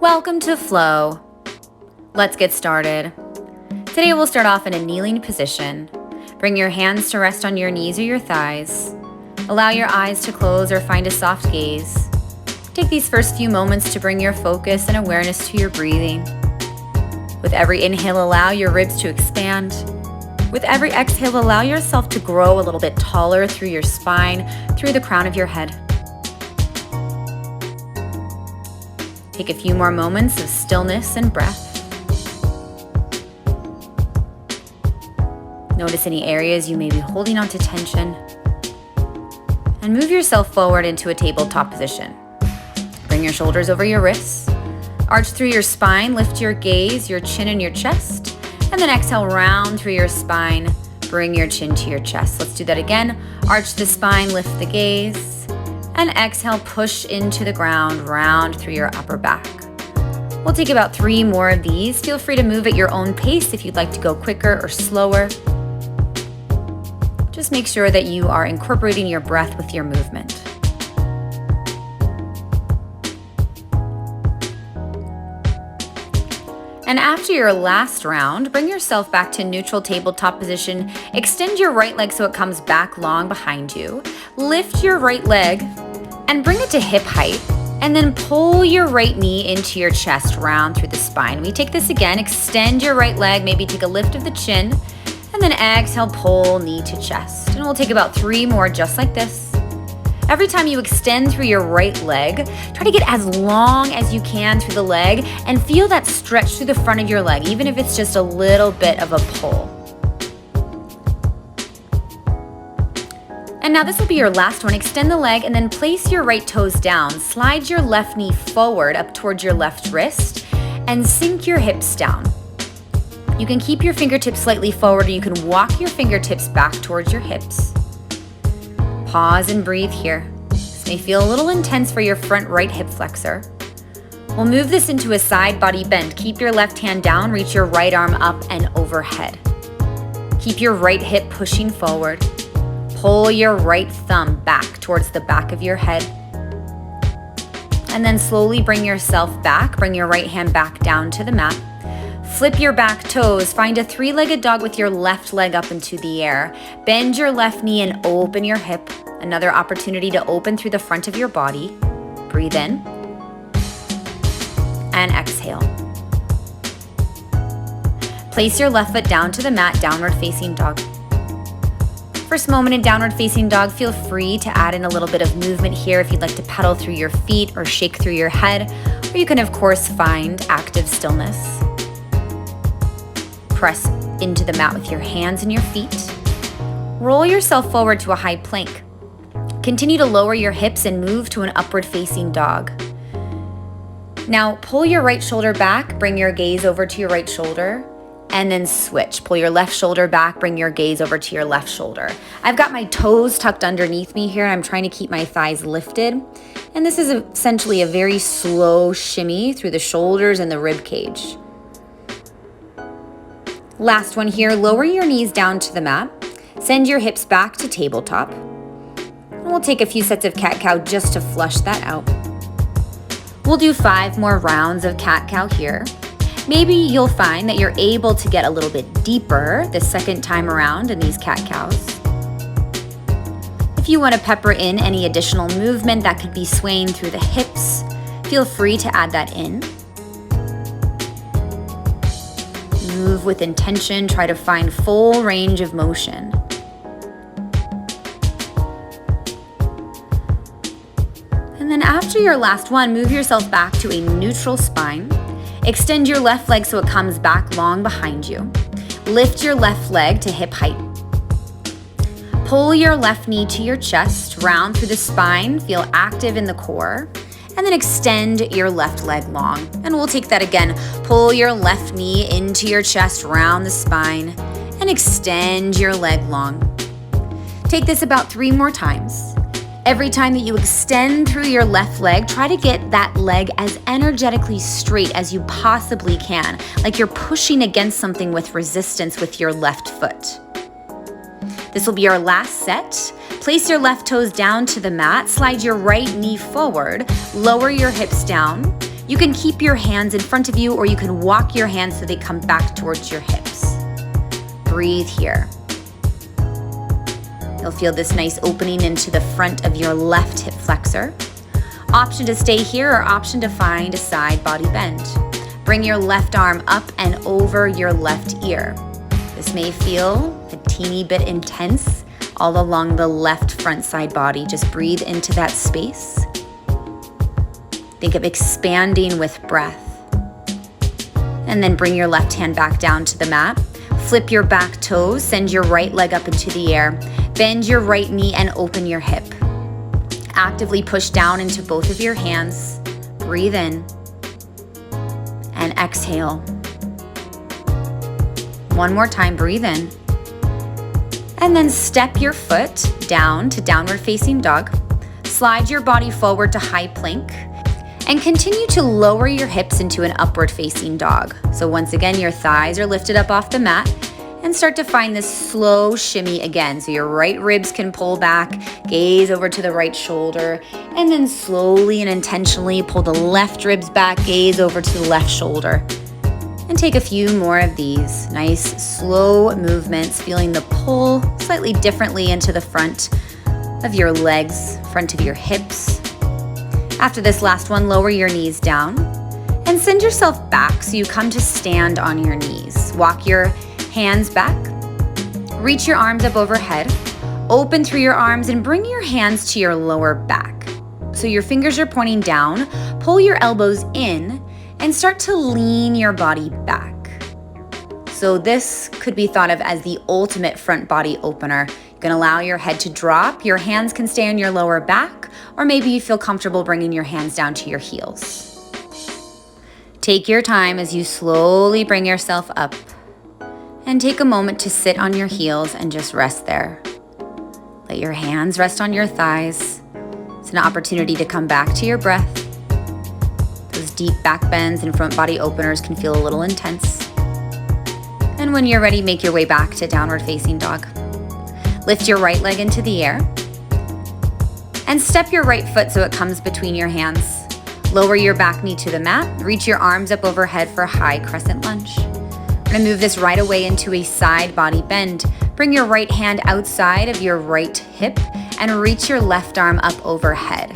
Welcome to Flow. Let's get started. Today we'll start off in a kneeling position. Bring your hands to rest on your knees or your thighs. Allow your eyes to close or find a soft gaze. Take these first few moments to bring your focus and awareness to your breathing. With every inhale, allow your ribs to expand. With every exhale, allow yourself to grow a little bit taller through your spine, through the crown of your head. Take a few more moments of stillness and breath. Notice any areas you may be holding on to tension. And move yourself forward into a tabletop position. Bring your shoulders over your wrists. Arch through your spine, lift your gaze, your chin and your chest. And then exhale, round through your spine. Bring your chin to your chest. Let's do that again. Arch the spine, lift the gaze. And exhale, push into the ground, round through your upper back. We'll take about 3 more of these. Feel free to move at your own pace if you'd like to go quicker or slower. Just make sure that you are incorporating your breath with your movement. And after your last round, bring yourself back to neutral tabletop position. Extend your right leg so it comes back long behind you. Lift your right leg and bring it to hip height. And then pull your right knee into your chest, round through the spine. We take this again, extend your right leg, maybe take a lift of the chin. And then exhale, pull knee to chest. And we'll take about 3 more just like this. Every time you extend through your right leg, try to get as long as you can through the leg and feel that stretch through the front of your leg, even if it's just a little bit of a pull. And now this will be your last one. Extend the leg and then place your right toes down. Slide your left knee forward up towards your left wrist and sink your hips down. You can keep your fingertips slightly forward or you can walk your fingertips back towards your hips. Pause and breathe here. This may feel a little intense for your front right hip flexor. We'll move this into a side body bend. Keep your left hand down, reach your right arm up and overhead. Keep your right hip pushing forward. Pull your right thumb back towards the back of your head. And then slowly bring yourself back. Bring your right hand back down to the mat. Flip your back toes. Find a 3-legged dog with your left leg up into the air. Bend your left knee and open your hip. Another opportunity to open through the front of your body. Breathe in. And exhale. Place your left foot down to the mat, downward facing dog. First moment in downward facing dog, feel free to add in a little bit of movement here if you'd like to pedal through your feet or shake through your head, or you can of course find active stillness. Press into the mat with your hands and your feet. Roll yourself forward to a high plank. Continue to lower your hips and move to an upward facing dog. Now pull your right shoulder back, bring your gaze over to your right shoulder, and then switch. Pull your left shoulder back, bring your gaze over to your left shoulder. I've got my toes tucked underneath me here. I'm trying to keep my thighs lifted. And this is essentially a very slow shimmy through the shoulders and the rib cage. Last one here, lower your knees down to the mat. Send your hips back to tabletop. And we'll take a few sets of cat-cow just to flush that out. We'll do 5 more rounds of cat-cow here. Maybe you'll find that you're able to get a little bit deeper the second time around in these cat-cows. If you want to pepper in any additional movement that could be swaying through the hips, feel free to add that in. Move with intention, try to find full range of motion. And then after your last one, move yourself back to a neutral spine. Extend your left leg so it comes back long behind you. Lift your left leg to hip height. Pull your left knee to your chest, round through the spine, feel active in the core, and then extend your left leg long. And we'll take that again. Pull your left knee into your chest, round the spine, and extend your leg long. Take this about 3 more times. Every time that you extend through your left leg, try to get that leg as energetically straight as you possibly can, like you're pushing against something with resistance with your left foot. This will be our last set. Place your left toes down to the mat, slide your right knee forward, lower your hips down, You can keep your hands in front of you, or you can walk your hands so they come back towards your hips. Breathe here. You'll feel this nice opening into the front of your left hip flexor. Option to stay here or option to find a side body bend. Bring your left arm up and over your left ear. This may feel a teeny bit intense all along the left front side body. Just breathe into that space. Think of expanding with breath. And then bring your left hand back down to the mat. Flip your back toes, send your right leg up into the air. Bend your right knee and open your hip. Actively push down into both of your hands. Breathe in and exhale. One more time, breathe in. And then step your foot down to downward facing dog. Slide your body forward to high plank and continue to lower your hips into an upward facing dog. So once again, your thighs are lifted up off the mat and start to find this slow shimmy again. So your right ribs can pull back, gaze over to the right shoulder, and then slowly and intentionally pull the left ribs back, gaze over to the left shoulder. And take a few more of these nice slow movements, feeling the pull slightly differently into the front of your legs, front of your hips. After this last one, lower your knees down and send yourself back so you come to stand on your knees. Walk your hands back, reach your arms up overhead, open through your arms and bring your hands to your lower back. So your fingers are pointing down, pull your elbows in and start to lean your body back. So this could be thought of as the ultimate front body opener. You can allow your head to drop, your hands can stay on your lower back, or maybe you feel comfortable bringing your hands down to your heels. Take your time as you slowly bring yourself up and take a moment to sit on your heels and just rest there. Let your hands rest on your thighs. It's an opportunity to come back to your breath. Those deep back bends and front body openers can feel a little intense. And when you're ready, make your way back to downward facing dog. Lift your right leg into the air and step your right foot so it comes between your hands. Lower your back knee to the mat. Reach your arms up overhead for a high crescent lunge. We're gonna move this right away into a side body bend. Bring your right hand outside of your right hip and reach your left arm up overhead.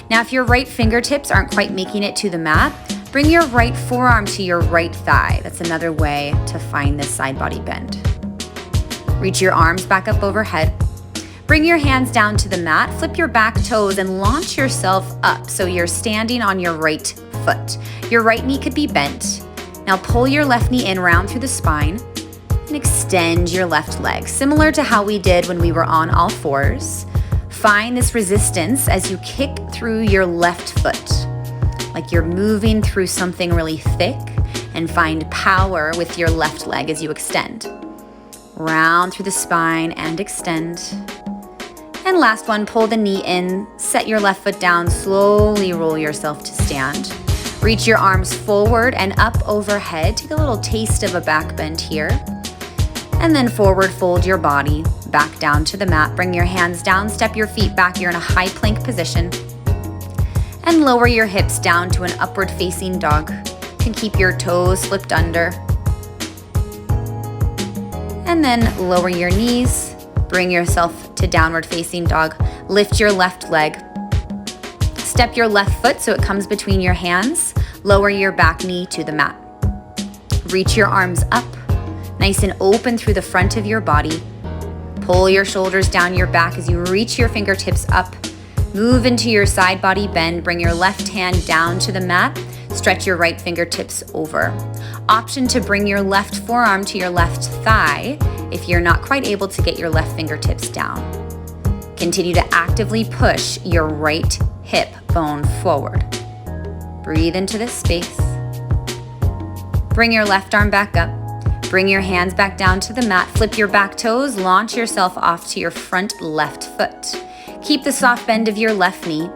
Now, if your right fingertips aren't quite making it to the mat, bring your right forearm to your right thigh. That's another way to find this side body bend. Reach your arms back up overhead. Bring your hands down to the mat, flip your back toes and launch yourself up so you're standing on your right foot. Your right knee could be bent. Now pull your left knee in, round through the spine, and extend your left leg, similar to how we did when we were on all fours. Find this resistance as you kick through your left foot, like you're moving through something really thick, and find power with your left leg as you extend. Round through the spine and extend. And last one, pull the knee in, set your left foot down, slowly roll yourself to stand. Reach your arms forward and up overhead. Take a little taste of a back bend here. And then forward fold your body back down to the mat. Bring your hands down, step your feet back. You're in a high plank position. And lower your hips down to an upward facing dog. You can keep your toes flipped under. And then lower your knees. Bring yourself to downward facing dog. Lift your left leg. Step your left foot so it comes between your hands. Lower your back knee to the mat. Reach your arms up, nice and open through the front of your body. Pull your shoulders down your back as you reach your fingertips up. Move into your side body bend. Bring your left hand down to the mat. Stretch your right fingertips over. Option to bring your left forearm to your left thigh if you're not quite able to get your left fingertips down. Continue to actively push your right hip bone forward. Breathe into this space. Bring your left arm back up. Bring your hands back down to the mat. Flip your back toes. Launch yourself off to your front left foot. Keep the soft bend of your left knee.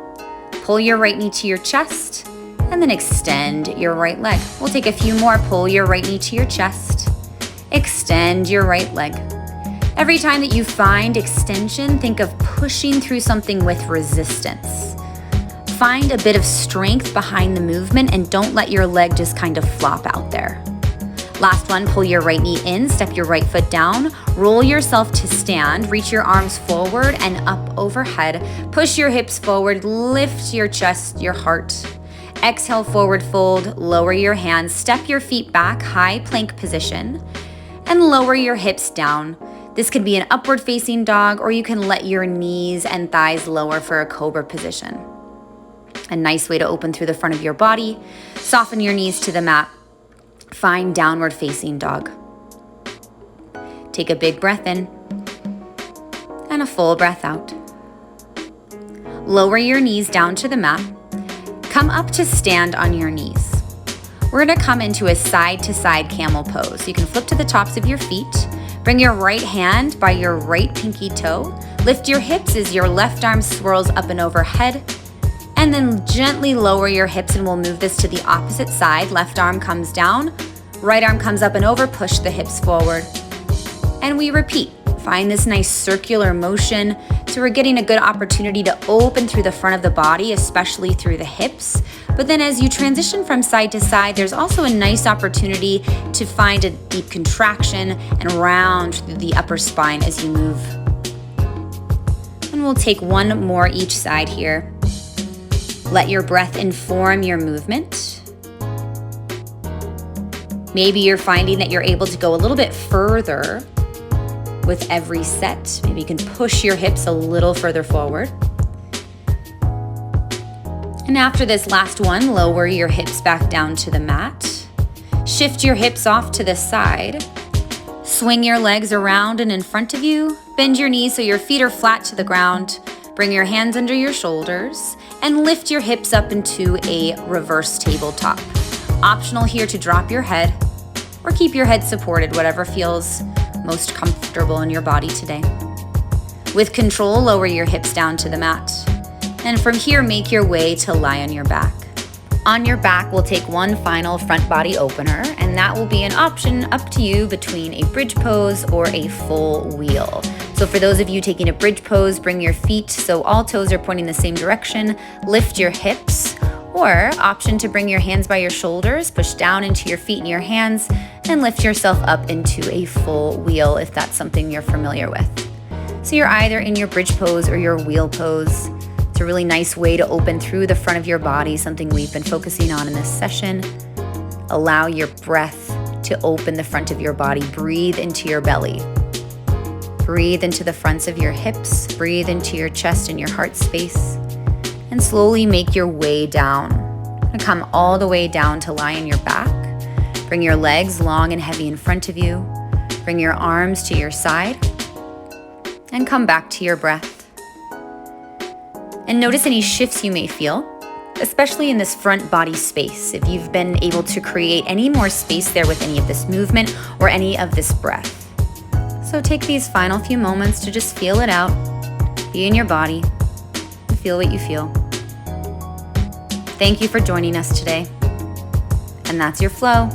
Pull your right knee to your chest and then extend your right leg. We'll take a few more. Pull your right knee to your chest. Extend your right leg. Every time that you find extension, think of pushing through something with resistance. find a bit of strength behind the movement and don't let your leg just kind of flop out there. Last one, pull your right knee in, step your right foot down, roll yourself to stand, reach your arms forward and up overhead, push your hips forward, lift your chest, your heart. Exhale, forward fold, lower your hands, step your feet back, high plank position, and lower your hips down. This could be an upward facing dog, or you can let your knees and thighs lower for a cobra position. A nice way to open through the front of your body. Soften your knees to the mat. Find downward facing dog. Take a big breath in and a full breath out. Lower your knees down to the mat. Come up to stand on your knees. We're gonna come into a side-to-side camel pose. You can flip to the tops of your feet. Bring your right hand by your right pinky toe. Lift your hips as your left arm swirls up and overhead. And then gently lower your hips, and we'll move this to the opposite side. Left arm comes down, right arm comes up and over, push the hips forward. And we repeat. Find this nice circular motion. So we're getting a good opportunity to open through the front of the body, especially through the hips. But then as you transition from side to side, there's also a nice opportunity to find a deep contraction and round through the upper spine as you move. And we'll take one more each side here. Let your breath inform your movement. Maybe you're finding that you're able to go a little bit further with every set. Maybe you can push your hips a little further forward. And after this last one, lower your hips back down to the mat. Shift your hips off to the side. Swing your legs around and in front of you. Bend your knees so your feet are flat to the ground. Bring your hands under your shoulders and lift your hips up into a reverse tabletop. Optional here to drop your head or keep your head supported, whatever feels most comfortable in your body today. With control, lower your hips down to the mat. And from here, make your way to lie on your back. On your back, we'll take one final front body opener, and that will be an option up to you between a bridge pose or a full wheel. So for those of you taking a bridge pose, bring your feet so all toes are pointing the same direction, lift your hips, or option to bring your hands by your shoulders, push down into your feet and your hands, and lift yourself up into a full wheel if that's something you're familiar with. So you're either in your bridge pose or your wheel pose. It's a really nice way to open through the front of your body, something we've been focusing on in this session. Allow your breath to open the front of your body. Breathe into your belly. Breathe into the fronts of your hips. Breathe into your chest and your heart space. And slowly make your way down. And come all the way down to lie on your back. Bring your legs long and heavy in front of you. Bring your arms to your side. And come back to your breath. And notice any shifts you may feel, especially in this front body space, if you've been able to create any more space there with any of this movement or any of this breath. So take these final few moments to just feel it out, be in your body, and feel what you feel. Thank you for joining us today. And that's your flow.